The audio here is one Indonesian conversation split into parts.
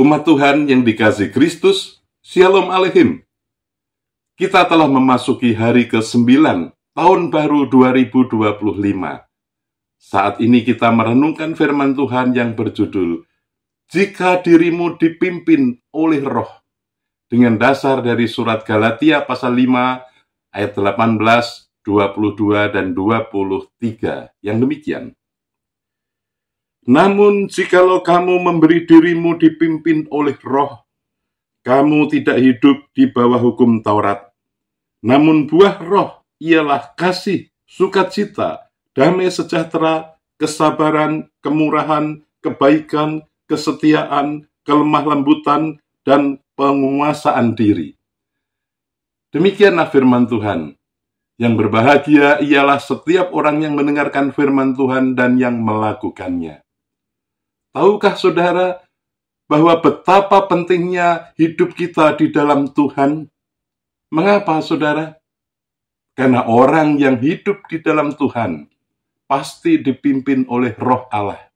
Umat Tuhan yang dikasihi Kristus, Shalom Aleichem. Kita telah memasuki hari ke-9 tahun baru 2025. Saat ini kita merenungkan firman Tuhan yang berjudul Jika dirimu dipimpin oleh Roh, dengan dasar dari surat Galatia pasal 5 ayat 18, 22 dan 23 yang demikian. Namun jikalau kamu memberi dirimu dipimpin oleh Roh, kamu tidak hidup di bawah hukum Taurat. Namun buah Roh ialah kasih, sukacita, damai sejahtera, kesabaran, kemurahan, kebaikan, kesetiaan, kelemah lembutan, dan penguasaan diri. Demikianlah firman Tuhan. Yang berbahagia ialah setiap orang yang mendengarkan firman Tuhan dan yang melakukannya. Tahukah saudara bahwa betapa pentingnya hidup kita di dalam Tuhan? Mengapa saudara? Karena orang yang hidup di dalam Tuhan pasti dipimpin oleh Roh Allah.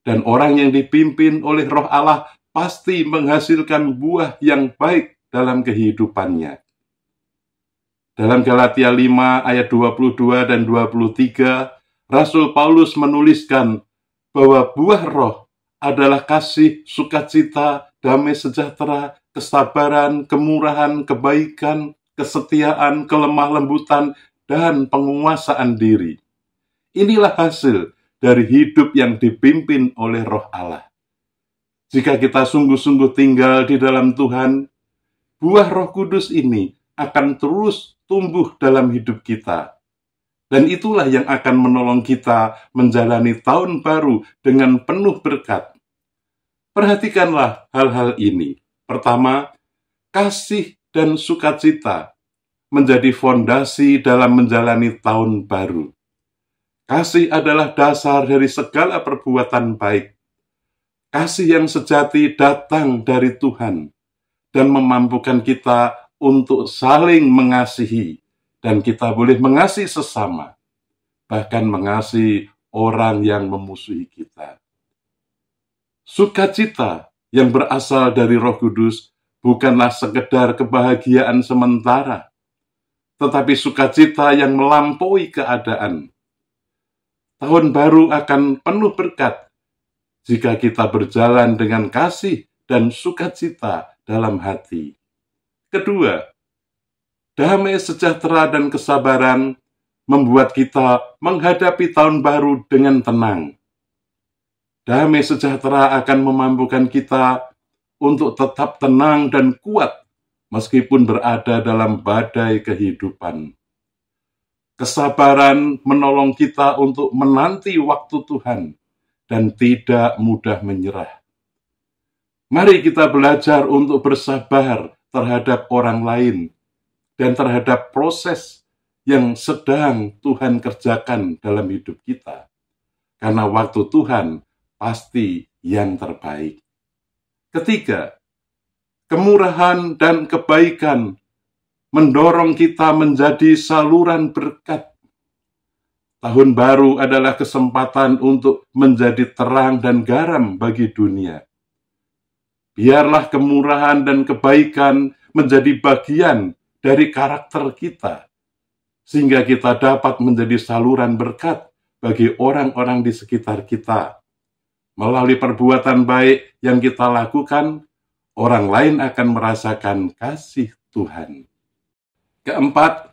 Dan orang yang dipimpin oleh Roh Allah pasti menghasilkan buah yang baik dalam kehidupannya. Dalam Galatia 5 ayat 22 dan 23, Rasul Paulus menuliskan bahwa buah Roh adalah kasih, sukacita, damai sejahtera, kesabaran, kemurahan, kebaikan, kesetiaan, kelemah lembutan, dan penguasaan diri. Inilah hasil dari hidup yang dipimpin oleh Roh Allah. Jika kita sungguh-sungguh tinggal di dalam Tuhan, buah Roh Kudus ini akan terus tumbuh dalam hidup kita. Dan itulah yang akan menolong kita menjalani tahun baru dengan penuh berkat. Perhatikanlah hal-hal ini. Pertama, kasih dan sukacita menjadi fondasi dalam menjalani tahun baru. Kasih adalah dasar dari segala perbuatan baik. Kasih yang sejati datang dari Tuhan dan memampukan kita untuk saling mengasihi. Dan kita boleh mengasihi sesama. bahkan mengasihi orang yang memusuhi kita. Sukacita yang berasal dari Roh Kudus bukanlah sekedar kebahagiaan sementara, tetapi sukacita yang melampaui keadaan. Tahun baru akan penuh berkat jika kita berjalan dengan kasih dan sukacita dalam hati. Kedua, damai sejahtera dan kesabaran membuat kita menghadapi tahun baru dengan tenang. Damai sejahtera akan memampukan kita untuk tetap tenang dan kuat meskipun berada dalam badai kehidupan. Kesabaran menolong kita untuk menanti waktu Tuhan dan tidak mudah menyerah. Mari kita belajar untuk bersabar terhadap orang lain dan terhadap proses yang sedang Tuhan kerjakan dalam hidup kita. Karena waktu Tuhan pasti yang terbaik. Ketiga, kemurahan dan kebaikan mendorong kita menjadi saluran berkat. Tahun baru adalah kesempatan untuk menjadi terang dan garam bagi dunia. Biarlah kemurahan dan kebaikan menjadi bagian dari karakter kita, sehingga kita dapat menjadi saluran berkat bagi orang-orang di sekitar kita. Melalui perbuatan baik yang kita lakukan, orang lain akan merasakan kasih Tuhan. Keempat,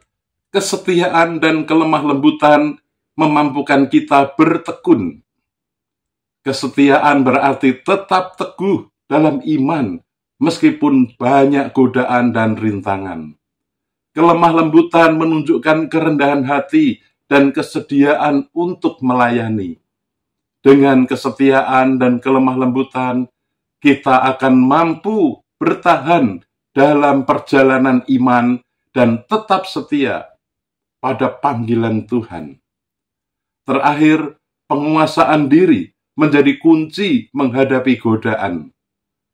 kesetiaan dan kelemah lembutan memampukan kita bertekun. Kesetiaan berarti tetap teguh dalam iman, meskipun banyak godaan dan rintangan. Kelemah lembutan menunjukkan kerendahan hati dan kesediaan untuk melayani. Dengan kesetiaan dan kelemah lembutan, kita akan mampu bertahan dalam perjalanan iman dan tetap setia pada panggilan Tuhan. Terakhir, penguasaan diri menjadi kunci menghadapi godaan.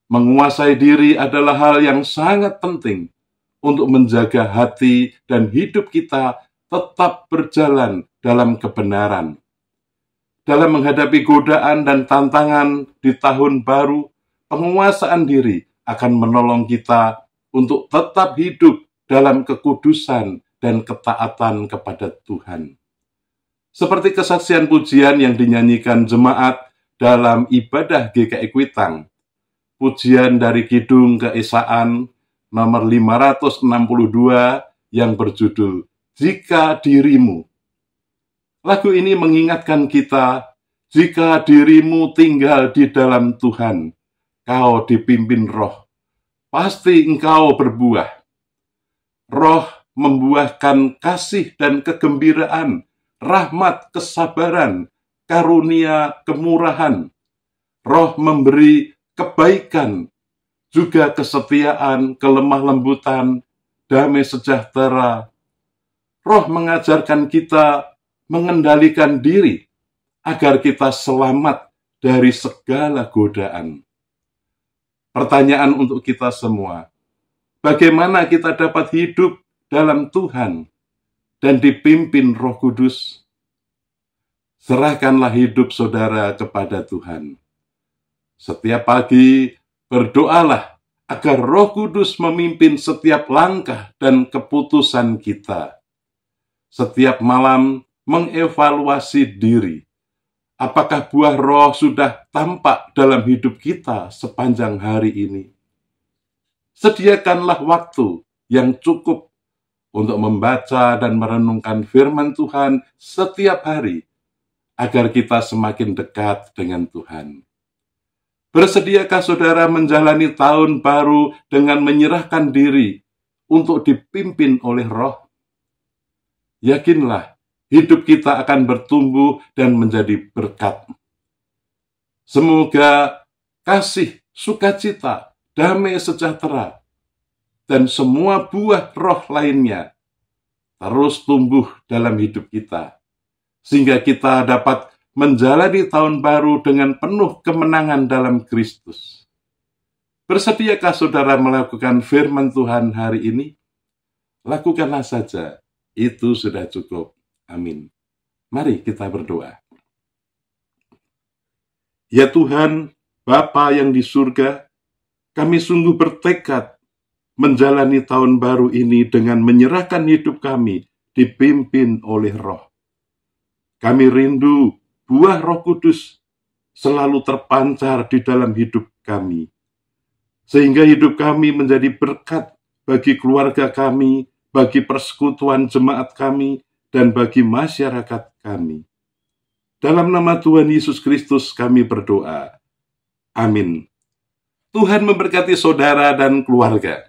Menguasai diri adalah hal yang sangat penting untuk menjaga hati dan hidup kita tetap berjalan dalam kebenaran. Dalam menghadapi godaan dan tantangan di tahun baru, penguasaan diri akan menolong kita untuk tetap hidup dalam kekudusan dan ketaatan kepada Tuhan. Seperti kesaksian pujian yang dinyanyikan jemaat dalam ibadah GKI Kuitang, pujian dari Kidung Keesaan nomor 562 yang berjudul Jika Dirimu. Lagu ini mengingatkan kita, jika dirimu tinggal di dalam Tuhan, kau dipimpin Roh, pasti engkau berbuah. Roh membuahkan kasih dan kegembiraan, rahmat, kesabaran, karunia, kemurahan. Roh memberi kebaikan, juga kesetiaan, kelemah lembutan, damai sejahtera. Roh mengajarkan kita mengendalikan diri agar kita selamat dari segala godaan. Pertanyaan untuk kita semua, bagaimana kita dapat hidup dalam Tuhan dan dipimpin Roh Kudus? Serahkanlah hidup saudara kepada Tuhan. Setiap pagi berdoalah agar Roh Kudus memimpin setiap langkah dan keputusan kita. Setiap malam mengevaluasi diri. Apakah buah Roh sudah tampak dalam hidup kita sepanjang hari ini? Sediakanlah waktu yang cukup untuk membaca dan merenungkan firman Tuhan setiap hari, agar kita semakin dekat dengan Tuhan. Bersediakah saudara menjalani tahun baru dengan menyerahkan diri untuk dipimpin oleh Roh? Yakinlah, hidup kita akan bertumbuh dan menjadi berkat. Semoga kasih, sukacita, damai sejahtera, dan semua buah Roh lainnya terus tumbuh dalam hidup kita, sehingga kita dapat menjalani tahun baru dengan penuh kemenangan dalam Kristus. Bersediakah saudara melakukan firman Tuhan hari ini? Lakukanlah saja, itu sudah cukup. Amin. Mari kita berdoa. Ya Tuhan, Bapa yang di surga, kami sungguh bertekad menjalani tahun baru ini dengan menyerahkan hidup kami dipimpin oleh Roh. Kami rindu buah Roh Kudus selalu terpancar di dalam hidup kami, sehingga hidup kami menjadi berkat bagi keluarga kami, bagi persekutuan jemaat kami, dan bagi masyarakat kami. Dalam nama Tuhan Yesus Kristus kami berdoa. Amin. Tuhan memberkati saudara dan keluarga.